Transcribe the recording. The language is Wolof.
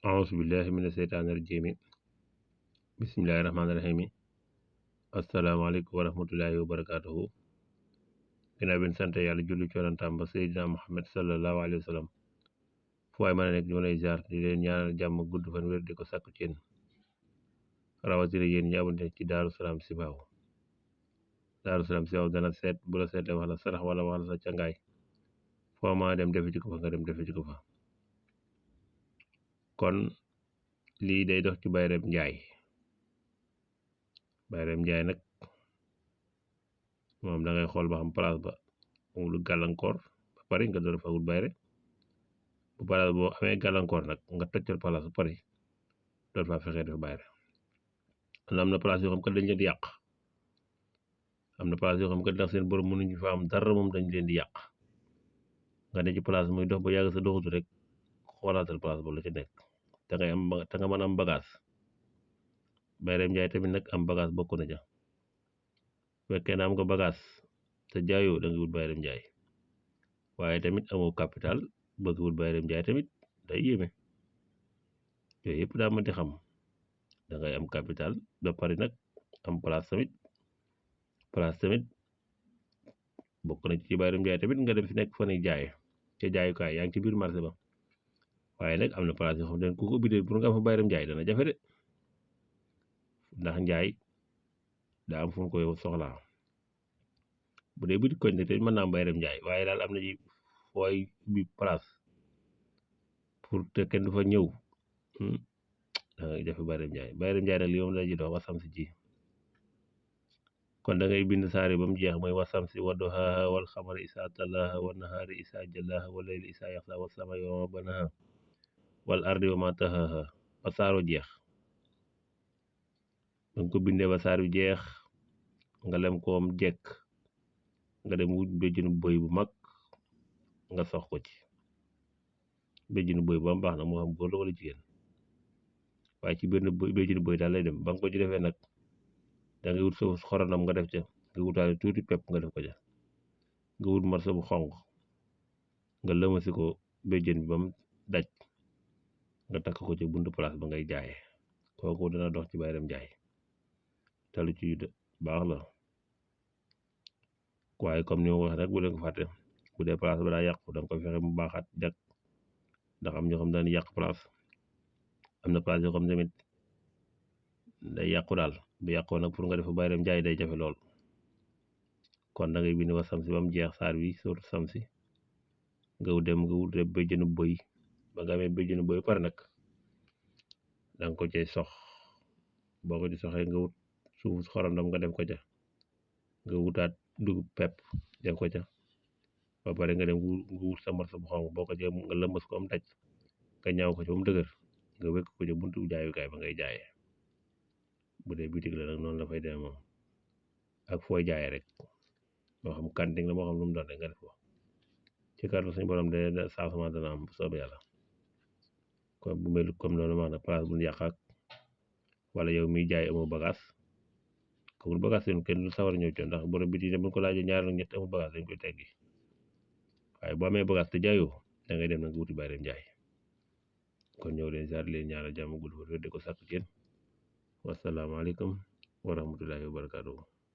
auzu billahi mina seytaani rajiim bismillahi rahmaani rahiim asalaamaaleykum wa rahmatullahi wa barakaatuhu. ginnaaw bi ñu sant yàlla julli ci yonentam ba Seydina Muhammad sallallahu alayhi wa sallam fu waay mën a nekk ñu lay ziar di leen ñaanal jàmm gudd fan wér di ko sàkku ci yéen rawatina yéen ñi abonné ci Daaru Salaam Chifaou. Daaru Salaam Chifaou dana seet bu la seetlee wax la sarax wala wax la sa cangaay foo ma dem defe ci ko fa nga dem defe ci ko fa. kon lii day dox ci Bayrem Njaay nag moom da ngay xool ba xam place ba amul gàllankoor ba pare nga door fa wut bayre bu place boo amee gàllankoor nag nga toccal place ba pare door fa fexee def bayre. am na place yoo xam kat dañ leen di yàq, am na place yoo xam kat ndax seen borom mënuñu fa am dara moom dañ leen di yàq. nga ne ci place muy dox ba yàgg sa doxutu rek xoolaatal place boobu la ci nekk te nga mën a am bagage. Bayrem Njaay tamit nag am bagage bokk na ja. fekkee na am nga bagage te jaayoo da nga wut Bayrem Njaay, waaye tamit amoo capital bëgg wut Bayrem Njaay tamit day yéeme. yooyu yëpp daa mënti xam da ngay am capital ba pare nag am place tamit bokk na ci Bayrem Njaay tamit nga dem fi nekk fa ne jaay ca jaayukaay yaa ngi ci biir marché ba. waaye nag am na place yoo xam ne ku ko ubbi de pour nga am fa Bayrem Njaay dana jafe de, ndax njaay daa am fu mu koy soxlaa. bu dee bitik koñ te mën naa am Bayrem Njaay, waaye daal am na ci fooy bi place pour te kenn du fa ñëw da ngay jafe Bayrem Njaay nag li moom la ji dox wasam si ji. kon da ngay bind saari ba mu jeex mooy wasam si wadduhaaha wal xamari isaa talaaha wa nahaari isaa jalaaha wa layli isaa yaxsaa wa samaa'i wa maa banaaha wal ardi wa maa tahaaha ba saaro jeex. danga ko bindee ba saar wi jeex nga lem koom jekk nga dem wut béjjinu bëy bu mag nga sox ko ci béjjinu bëy ba mu baax nag moo xam góor la wala jigéen, waaye ci benn béjjinu bëy daal lay dem. ba nga ko ci defee nag da ngay wut sa xorondam nga def ca, nga wutaale tuuti pepp nga def ko ca, nga wut marso bu xonq nga lëmasi ko béjjën bi ba mu daj nga takk ko ci buntu place ba ngay jaayee. kooku dana dox ci Bayrem Njaay talu ci baax la. waaye comme ni ma ko waxee rek bu leen ko fàtte, bu dee place ba daa yàqu da nga koy fexe mu baaxaat jag, ndax am ñoo xam dañuy yàq place. am na place yoo xam tamit day yàqu daal, bu yàqoo nag pour nga def Bayrem Njaay day jafe lool. kon da ngay bind wa samsi ba mu jeex saar wi sóotu samsi nga wut rek béjjënu bëy. ba nga amee béjjënu bëy pare nag da nga ko cay sox, boo ko di soxee nga wut suufu xorondom nga def ko ca, nga wutaat dugub pepp def ko ca, ba pare nga dem nga wut sa morso bu xonq boo ko ca nga lëmbas ko am daj nga ñaaw ko ci ba mu dëgër nga wekk ko ca buntu jaayukaay ba ngay jaayee. bu dee bitig la nag noonu la fay demee moom ak fooy jaayee rek, moo xam kanting la moo xam lu mu doon rek nga def ko ci kàddu suñu borom de changement dana am bu soobee yàlla. kon bu mel comme noonu wax na place bu ñu yàq ak wala yow miy jaay amoo bagage, amul bagage seen kenn du sawar ñëw ci ndax borom biti ne buñ ko laajee ñaar ak ñett amul bagage dañ koy teggi. waaye boo amee bagage te jaayoo da ngay dem nag nga wuti Bayrem Njaay. kon ñëw leen ziar leen ñaanal jàmm gudd fa wér di ko sàkk ci yéen. wasalaamaaleykum wa rahmatullahi wa barakaatuhu.